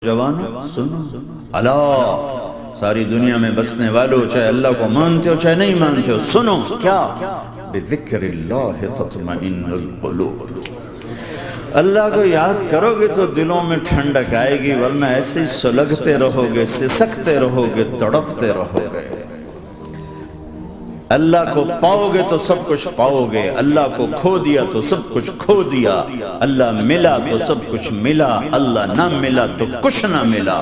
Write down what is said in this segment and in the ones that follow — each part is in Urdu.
جوانو سنو، اللہ ساری دنیا میں بسنے والوں، چاہے اللہ کو مانتے ہو چاہے نہیں مانتے ہو، سنو کیا؟ بذکر اللہ تطمئن القلوب، اللہ کو یاد کرو گے تو دلوں میں ٹھنڈک آئے گی، ورنہ ایسے سلگتے رہو گے، سسکتے رہو گے، تڑپتے رہو گے۔ اللہ کو پاؤ گے تو سب کچھ پاؤ گے، اللہ کو کھو دیا تو سب کچھ کھو دیا، اللہ ملا تو سب کچھ ملا، اللہ نہ ملا تو کچھ نہ ملا۔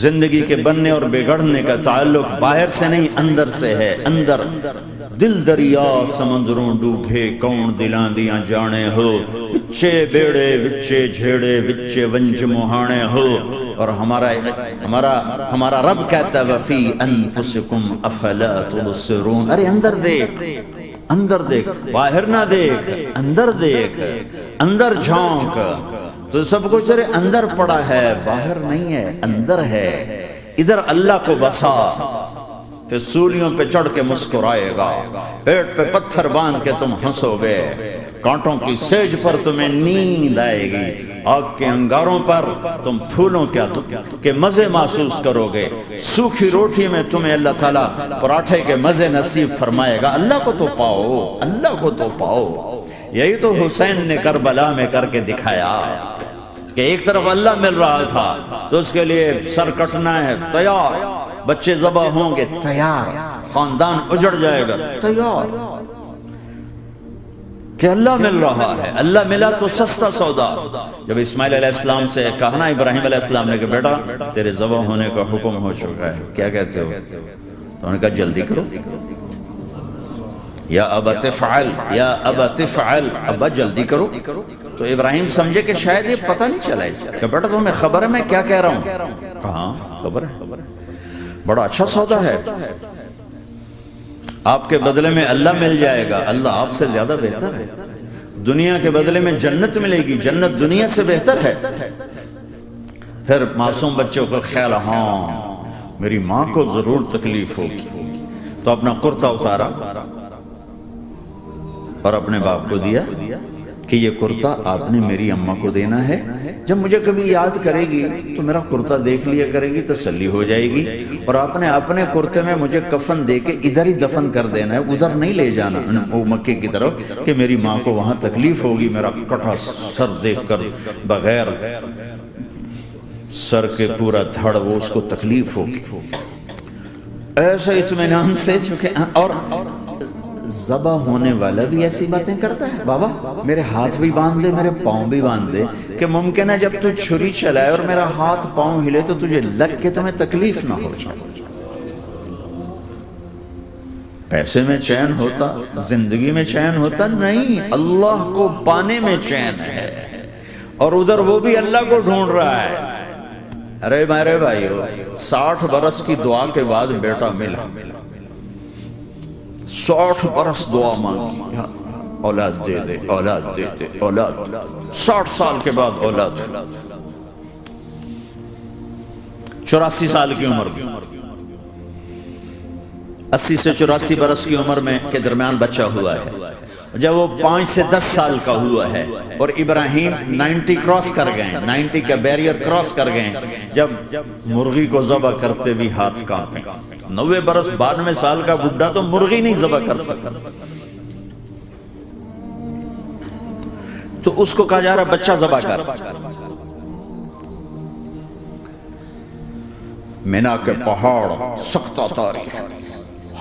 زندگی کے بننے اور بگڑنے کا تعلق باہر سے نہیں اندر سے ہے، اندر دل دریا سمندروں ڈوگے کون دلاں دیاں جانے ہو، وچے بیڑے وچے جھیڑے وچے ونج مہانے ہو، اور ہمارا رب کہتا ہے وفی انفسکم افلا تبصرون، ارے اندر دیکھ، اندر دیکھ، باہر نہ دیکھ، اندر دیکھ، اندر جھانک، تو سب کچھ تیرے اندر پڑا ہے، باہر نہیں ہے، اندر ہے۔ ادھر اللہ کو بسا، پھر سولیوں پہ چڑھ کے مسکرائے گا، پیٹ پہ پتھر باندھ کے تم ہنسو گے، کانٹوں کی سیج پر تمہیں نیند آئے گی، آگ کے انگاروں پر تم پھولوں کے مزے محسوس کرو گے، سوکھی روٹی میں تمہیں اللہ تعالیٰ پراٹھے کے مزے نصیب فرمائے گا۔ اللہ کو تو پاؤ، اللہ کو تو پاؤ۔ یہی تو حسین نے کربلا میں کر کے دکھایا کہ ایک طرف اللہ مل رہا تھا تو اس کے لیے سر کٹنا ہے تیار، بچے ذبح ہوں گے تیار، خاندان اجڑ جائے گا تیار، کہ اللہ مل رہا ہے، اللہ ملا تو سستا سودا۔ جب اسماعیل علیہ السلام سے کہا نا ابراہیم علیہ السلام نے کہ بیٹا تیرے ذبح ہونے کا حکم ہو چکا ہے، کیا کہتے ہو؟ تو انہوں نے کہا جلدی کرو، یا ابا تفعل، یا ابا تفعل، ابا جلدی کرو۔ تو ابراہیم سمجھے کہ شاید یہ پتہ نہیں چلا اس کا، کہ بیٹا تمہیں خبر ہے میں کیا کہہ رہا ہوں؟ ہاں خبر ہے، بڑا اچھا سودا ہے، آپ کے بدلے میں اللہ مل جائے گا، اللہ آپ سے زیادہ بہتر ہے، دنیا کے بدلے میں جنت ملے گی، جنت دنیا سے بہتر ہے۔ پھر معصوم بچوں کو خیال، ہاں میری ماں کو ضرور تکلیف ہوگی، تو اپنا کرتا اتارا اور اپنے باپ کو دیا کہ یہ کرتا آپ نے میری اماں کو دینا ہے، جب مجھے کبھی یاد کرے گی تو میرا کرتا دیکھ لیا کرے گی، تسلی ہو جائے گی، اور آپ نے اپنے کرتے میں مجھے کفن دے کے ادھر ہی دفن کر دینا ہے، ادھر نہیں لے جانا وہ مکے کی طرف کہ میری ماں کو وہاں تکلیف ہوگی، میرا کٹا سر دیکھ کر بغیر سر کے پورا دھڑ وہ اس کو تکلیف ہوگی، ایسا اطمینان سے چکے۔ اور ذبح ہونے والا بھی ایسی باتیں کرتا ہے، بابا میرے ہاتھ بھی باندھ دے، میرے پاؤں بھی باندھ دے، کہ ممکن ہے جب تو چھری چلائے اور میرا ہاتھ پاؤں ہلے تو تجھے لگ کے تمہیں تکلیف نہ ہو جائے۔ پیسے میں چین ہوتا، زندگی میں چین ہوتا نہیں، اللہ کو پانے میں چین ہے، اور ادھر وہ بھی اللہ کو ڈھونڈ رہا ہے۔ ارے میرے بھائیو، 60 برس کی دعا کے بعد بیٹا ملا، 60 برس دعا مانگی، اولاد دے دے، اولاد دے دے، اولاد، 60 سال کے بعد اولاد، 84 سال کی عمر میں، 80 سے 84 برس کی عمر میں کے درمیان بچہ ہوا ہے۔ جب وہ 5 سے 10 سال کا ہوا ہے اور ابراہیم 90 کراس کر گئے، 90 کا بیریئر کراس کر گئے، جب مرغی کو ذبح کرتے بھی ہاتھ کانپے، 90 برس 92 سال کا بڈھا تو مرغی نہیں ذبح کر سکتا، تو اس کو کہا جا رہا بچہ ذبح کر۔ مینا کے پہاڑ سخت تاریک ہے،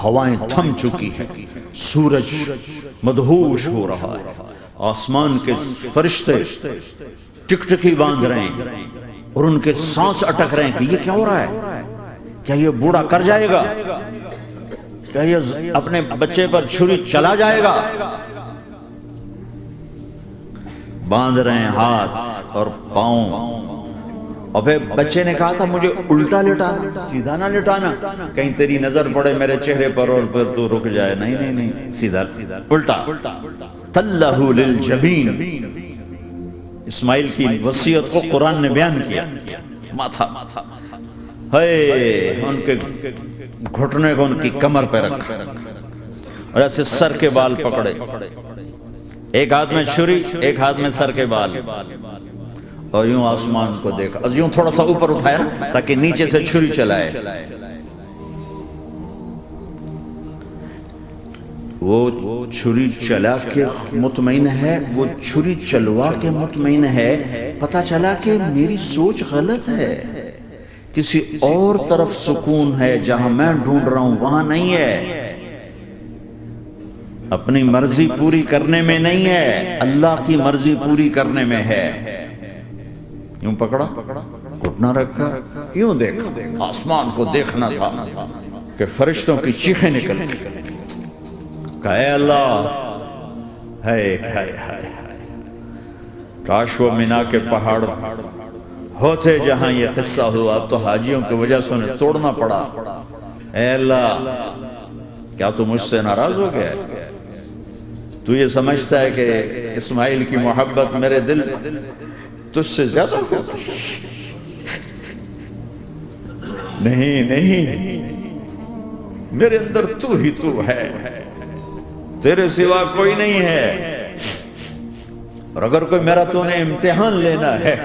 ہوائیں تھم چکی ہیں، سورج مدہوش ہو رہا ہے، آسمان کے فرشتے ٹکٹکی باندھ رہے ہیں اور ان کے سانس اٹک رہے ہیں کہ یہ کیا ہو رہا ہے، کیا یہ بوڑھا کر جائے گا، کیا یہ اپنے بچے پر چھری چلا جائے گا؟ باندھ رہے ہیں ہاتھ اور پاؤں، اور پھر بچے نے کہا تھا مجھے الٹا لٹانا، سیدھا نہ لٹانا، کہیں تیری نظر پڑے میرے چہرے پر اور پھر تو رک جائے، نہیں نہیں نہیں، سیدھا الٹا، تلہ للجبین، اسماعیل کی وصیت کو قرآن نے بیان کیا، ماتھا ہے ان کے گھٹنے کو ان کی کمر پہ رکھا اور ایسے سر کے بال پکڑے، ایک ہاتھ میں چھری ایک ہاتھ میں سر کے بال، اور یوں آسمان کو دیکھا، از یوں تھوڑا سا اوپر اٹھایا نا تاکہ نیچے سے چھری چلائے. وہ چھری چلا کے مطمئن ہے، وہ چھری چلوا کے مطمئن ہے. پتہ چلا کہ میری سوچ غلط ہے، کسی اور طرف سکون ہے، جہاں میں ڈھونڈ رہا ہوں وہاں نہیں ہے. اپنی مرضی پوری کرنے میں نہیں ہے، اللہ کی مرضی پوری کرنے میں ہے. یوں پکڑا، گھٹنا رکھا، یوں دیکھا. آسمان کو دیکھنا تھا کہ فرشتوں کی چیخیں نکل. کہا اے اللہ، کاش وہ مینا کے پہاڑ ہوتے جہاں یہ قصہ ہوا، تو حاجیوں کی وجہ سے انہیں توڑنا پڑا. اے اللہ، کیا تو مجھ سے ناراض ہو گیا ہے؟ تو یہ سمجھتا ہے کہ اسماعیل کی محبت میرے دل تجھ سے زیادہ ہو؟ نہیں، میرے اندر تو ہی تو ہے، تیرے سوا کوئی نہیں ہے. اور اگر کوئی میرا تو نے امتحان لینا ہے،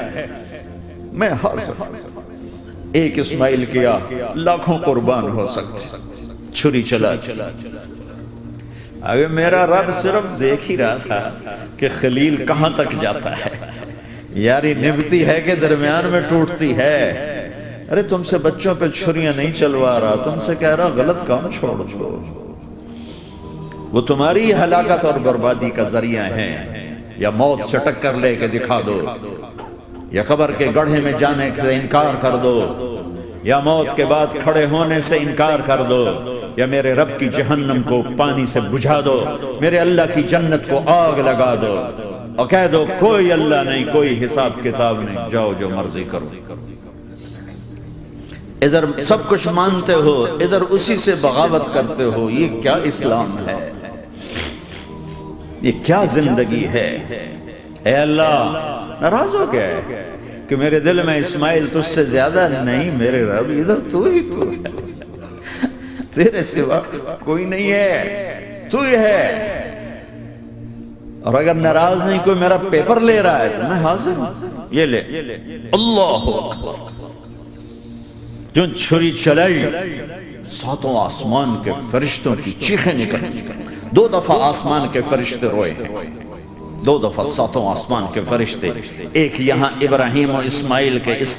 میں حاضر. ایک اسماعیل کیا لاکھوں قربان ہو سکتے. چھری چلا. اگر میرا رب صرف دیکھ ہی رہا تھا کہ خلیل کہاں تک جاتا ہے. یاری نبھتی ہے کہ درمیان میں ٹوٹتی ہے. ارے تم سے بچوں پہ چھریاں نہیں چلوا رہا، تم سے کہہ رہا غلط کام چھوڑ دو. وہ تمہاری ہلاکت اور بربادی کا ذریعہ ہیں. یا موت سے ٹکر لے کے دکھا دو، یا قبر کے گڑھے میں جانے سے انکار کر دو، یا موت کے بعد کھڑے ہونے سے انکار کر دو، یا میرے رب کی جہنم کو پانی سے بجھا دو، میرے اللہ کی جنت کو آگ لگا دو، اور کہہ دو کوئی اللہ نہیں، کوئی حساب کتاب نہیں، جاؤ جو مرضی کرو. ادھر سب کچھ مانتے ہو، ادھر اسی سے بغاوت کرتے ہو. یہ کیا اسلام ہے؟ یہ کیا زندگی ہے؟ اے اللہ، ناراض ہو گیا ہے کہ میرے دل میں اسماعیل تجھ سے زیادہ نہیں. میرے رب ادھر تو ہی تو ہے، تیرے سوا کوئی نہیں ہے، تو ہی ہے. اور اگر ناراض نہیں کوئی میرا پیپر لے رہا ہے تو میں حاضر ہوں. یہ لے. اللہ اکبر. جو چھری چلائی، ساتوں آسمان کے فرشتوں کی چیخیں نکل. 2 دفعہ آسمان کے فرشتے روئے ہیں، 2 دفعہ ساتوں آسمان کے فرشتے. ایک یہاں ابراہیم و اسماعیل کے اس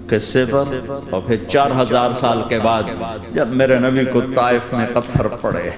قصے پر، اور پھر 4000 سال کے بعد جب میرے نبی کو طائف میں پتھر پڑے.